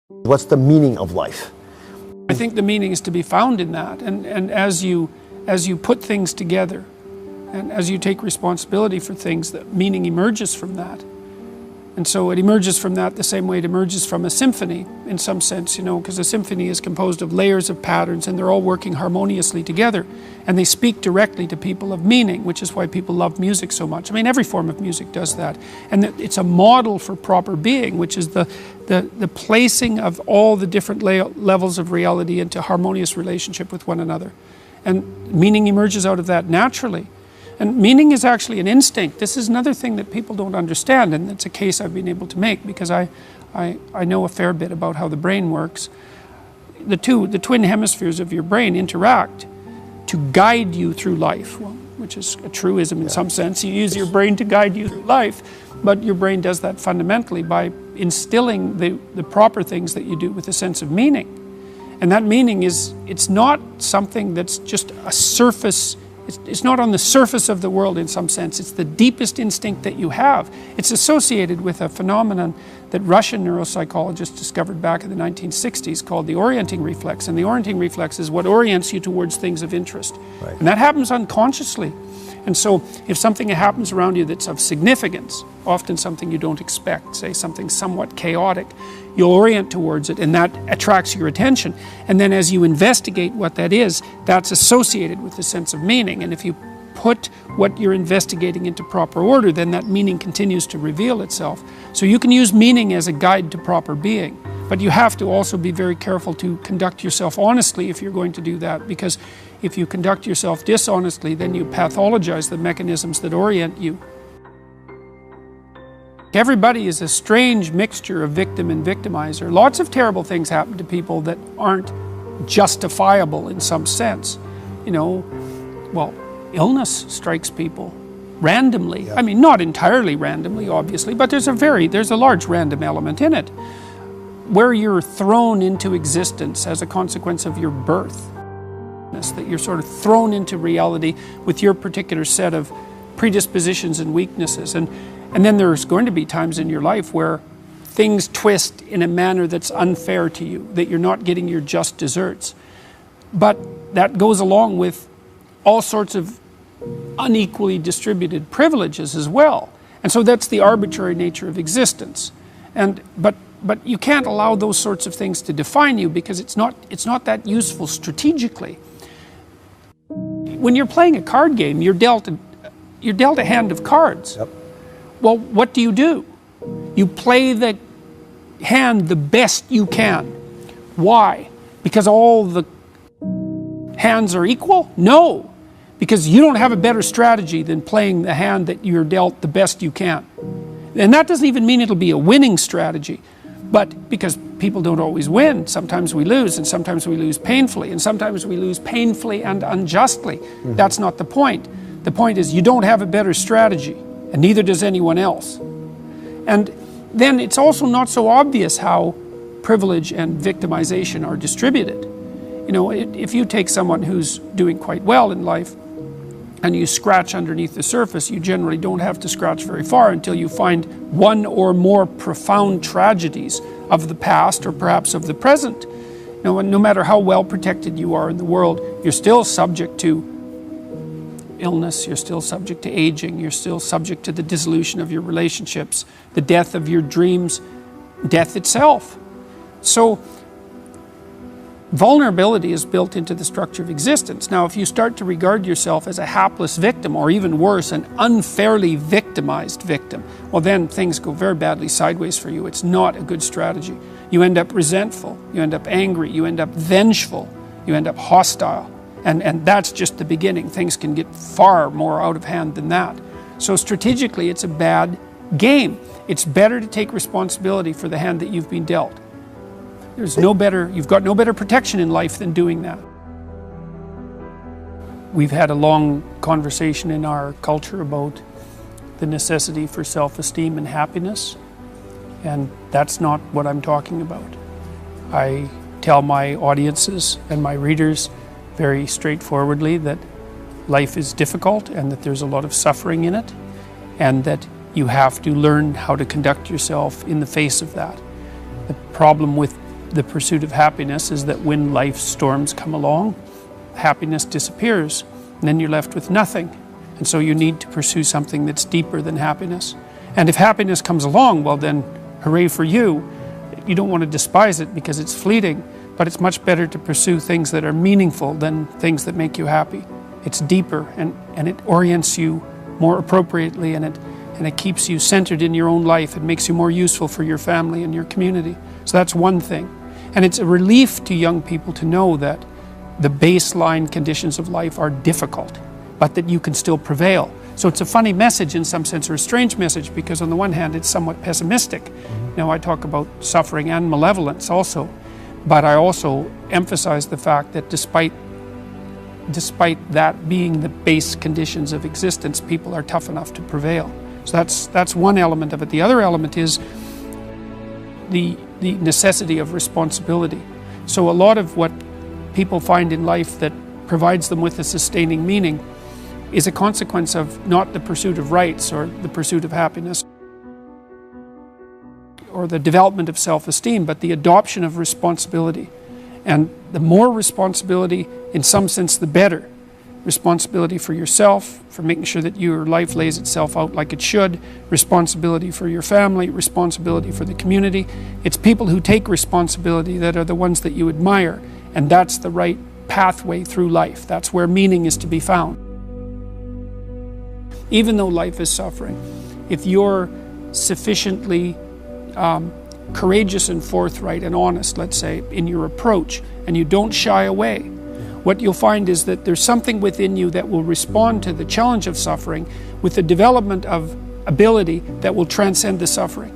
What's the meaning of life? I think the meaning is to be found in that, and as you put things together, and as you take responsibility for things, the meaning emerges from that. And so it emerges from that the same way it emerges from a symphony, in some sense, you know, because a symphony is composed of layers of patterns and they're all working harmoniously together. And they speak directly to people of meaning, which is why people love music so much. I mean, every form of music does that. And it's a model for proper being, which is the placing of all the different levels of reality into harmonious relationship with one another. And meaning emerges out of that naturally. And meaning is actually an instinct. This is another thing that people don't understand, and it's a case I've been able to make because I know a fair bit about how the brain works. The twin hemispheres of your brain interact to guide you through life, well, which is a truism in some sense. You use your brain to guide you through life, but your brain does that fundamentally by instilling the proper things that you do with a sense of meaning. And that meaning it's not something that's just a surface. It's not on the surface of the world in some sense. It's the deepest instinct that you have. It's associated with a phenomenon that Russian neuropsychologists discovered back in the 1960s called the orienting reflex. And the orienting reflex is what orients you towards things of interest. Right. And that happens unconsciously. And so if something happens around you that's of significance, often something you don't expect, say something somewhat chaotic, you'll orient towards it and that attracts your attention. And then as you investigate what that is, that's associated with a sense of meaning. And if you put what you're investigating into proper order, then that meaning continues to reveal itself. So you can use meaning as a guide to proper being. But you have to also be very careful to conduct yourself honestly if you're going to do that, because if you conduct yourself dishonestly, then you pathologize the mechanisms that orient you. Everybody is a strange mixture of victim and victimizer. Lots of terrible things happen to people that aren't justifiable in some sense. You know, well, illness strikes people randomly. I mean, not entirely randomly, obviously, but there's a large random element in it, where you're thrown into existence as a consequence of your birth. That you're sort of thrown into reality with your particular set of predispositions and weaknesses. And then there's going to be times in your life where things twist in a manner that's unfair to you, that you're not getting your just deserts. But that goes along with all sorts of unequally distributed privileges as well. And so that's the arbitrary nature of existence. But you can't allow those sorts of things to define you, because it's not that useful strategically. When you're playing a card game, you're dealt a hand of cards. Yep. Well, what do? You play the hand the best you can. Why? Because all the hands are equal? No, because you don't have a better strategy than playing the hand that you're dealt the best you can. And that doesn't even mean it'll be a winning strategy. But because people don't always win, sometimes we lose, and sometimes we lose painfully, and sometimes we lose painfully and unjustly. Mm-hmm. That's not the point. The point is you don't have a better strategy, and neither does anyone else. And then it's also not so obvious how privilege and victimization are distributed. You know, if you take someone who's doing quite well in life, and you scratch underneath the surface, you generally don't have to scratch very far until you find one or more profound tragedies of the past or perhaps of the present. You know, no matter how well protected you are in the world, you're still subject to illness, you're still subject to aging, you're still subject to the dissolution of your relationships, the death of your dreams, death itself. So vulnerability is built into the structure of existence. Now, if you start to regard yourself as a hapless victim, or even worse, an unfairly victimized victim, well, then things go very badly sideways for you. It's not a good strategy. You end up resentful, you end up angry, you end up vengeful, you end up hostile. And that's just the beginning. Things can get far more out of hand than that. So strategically, it's a bad game. It's better to take responsibility for the hand that you've been dealt. You've got no better protection in life than doing that. We've had a long conversation in our culture about the necessity for self-esteem and happiness, and that's not what I'm talking about. I tell my audiences and my readers very straightforwardly that life is difficult and that there's a lot of suffering in it, and that you have to learn how to conduct yourself in the face of that. The problem with the pursuit of happiness is that when life's storms come along, happiness disappears, and then you're left with nothing. And so you need to pursue something that's deeper than happiness. And if happiness comes along, well then, hooray for you. You don't want to despise it because it's fleeting, but it's much better to pursue things that are meaningful than things that make you happy. It's deeper, and it orients you more appropriately, and it keeps you centered in your own life. It makes you more useful for your family and your community. So that's one thing. And it's a relief to young people to know that the baseline conditions of life are difficult, but that you can still prevail. So it's a funny message in some sense, or a strange message, because on the one hand it's somewhat pessimistic. Now I talk about suffering and malevolence also, but I also emphasize the fact that despite that being the base conditions of existence, people are tough enough to prevail. So that's one element of it. The other element is the necessity of responsibility. So a lot of what people find in life that provides them with a sustaining meaning is a consequence of not the pursuit of rights or the pursuit of happiness or the development of self-esteem, but the adoption of responsibility. And the more responsibility, in some sense, the better. Responsibility for yourself, for making sure that your life lays itself out like it should, responsibility for your family, responsibility for the community. It's people who take responsibility that are the ones that you admire, and that's the right pathway through life. That's where meaning is to be found. Even though life is suffering, if you're sufficiently courageous and forthright and honest, let's say, in your approach, and you don't shy away, what you'll find is that there's something within you that will respond to the challenge of suffering with the development of ability that will transcend the suffering.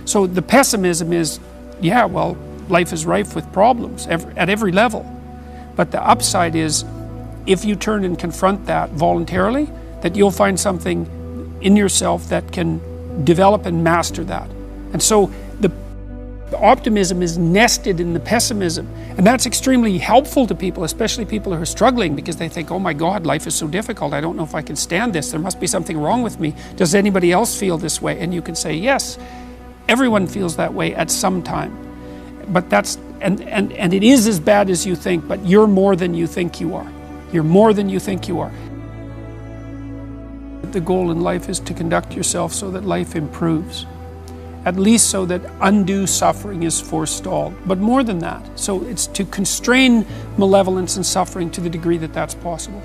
So the pessimism is, yeah, well, life is rife with problems at every level. But the upside is, if you turn and confront that voluntarily, that you'll find something in yourself that can develop and master that. And so the optimism is nested in the pessimism, and that's extremely helpful to people, especially people who are struggling, because they think, oh my God, life is so difficult, I don't know if I can stand this, there must be something wrong with me. Does anybody else feel this way? And you can say, yes, everyone feels that way at some time. But that's, and it is as bad as you think, but you're more than you think you are. You're more than you think you are. The goal in life is to conduct yourself so that life improves. At least so that undue suffering is forestalled. But more than that, so it's to constrain malevolence and suffering to the degree that that's possible.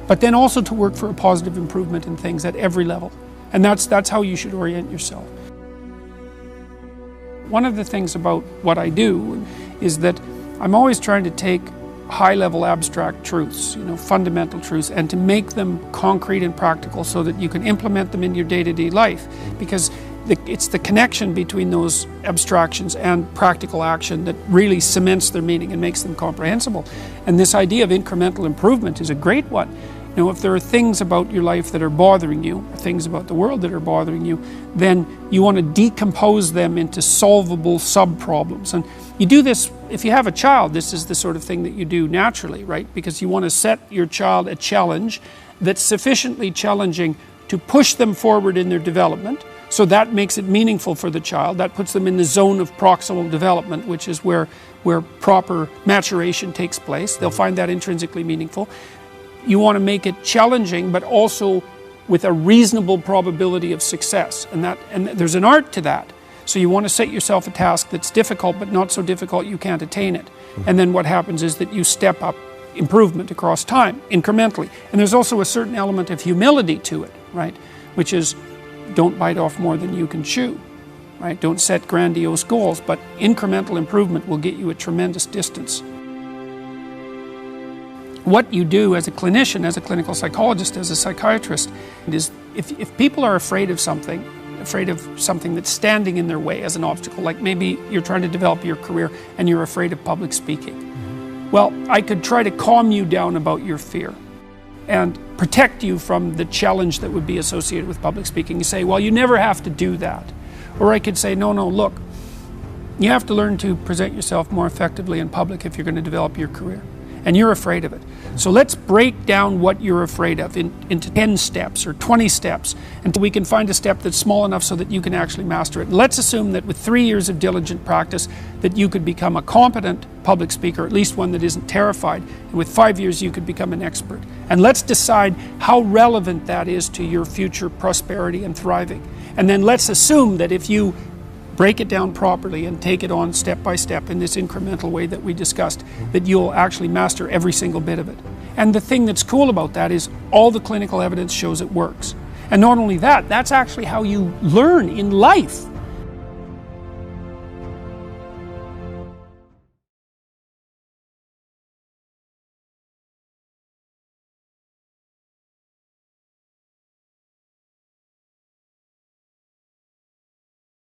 But then also to work for a positive improvement in things at every level. And that's how you should orient yourself. One of the things about what I do is that I'm always trying to take high-level abstract truths, fundamental truths, and to make them concrete and practical so that you can implement them in your day-to-day life. Because it's the connection between those abstractions and practical action that really cements their meaning and makes them comprehensible. And this idea of incremental improvement is a great one. If there are things about your life that are bothering you, or things about the world that are bothering you, then you want to decompose them into solvable sub-problems. And you do this, if you have a child, this is the sort of thing that you do naturally, right? Because you want to set your child a challenge that's sufficiently challenging to push them forward in their development. So that makes it meaningful for the child. That puts them in the zone of proximal development, which is where proper maturation takes place. They'll find that intrinsically meaningful. You want to make it challenging, but also with a reasonable probability of success. And there's an art to that. So you want to set yourself a task that's difficult, but not so difficult you can't attain it. And then what happens is that you step up improvement across time, incrementally. And there's also a certain element of humility to it, right? Which is, don't bite off more than you can chew, right? Don't set grandiose goals, but incremental improvement will get you a tremendous distance. What you do as a clinician, as a clinical psychologist, as a psychiatrist, is if people are afraid of something that's standing in their way as an obstacle, like maybe you're trying to develop your career and you're afraid of public speaking. Well, I could try to calm you down about your fear and protect you from the challenge that would be associated with public speaking. You say, well, you never have to do that. Or I could say, no, look, you have to learn to present yourself more effectively in public if you're going to develop your career. and you're afraid of it. So let's break down what you're afraid of into 10 steps or 20 steps until we can find a step that's small enough so that you can actually master it. And let's assume that with 3 years of diligent practice that you could become a competent public speaker, at least one that isn't terrified, and with 5 years you could become an expert. And let's decide how relevant that is to your future prosperity and thriving. And then let's assume that if you break it down properly and take it on step by step in this incremental way that we discussed, that you'll actually master every single bit of it. And the thing that's cool about that is all the clinical evidence shows it works. And not only that, that's actually how you learn in life.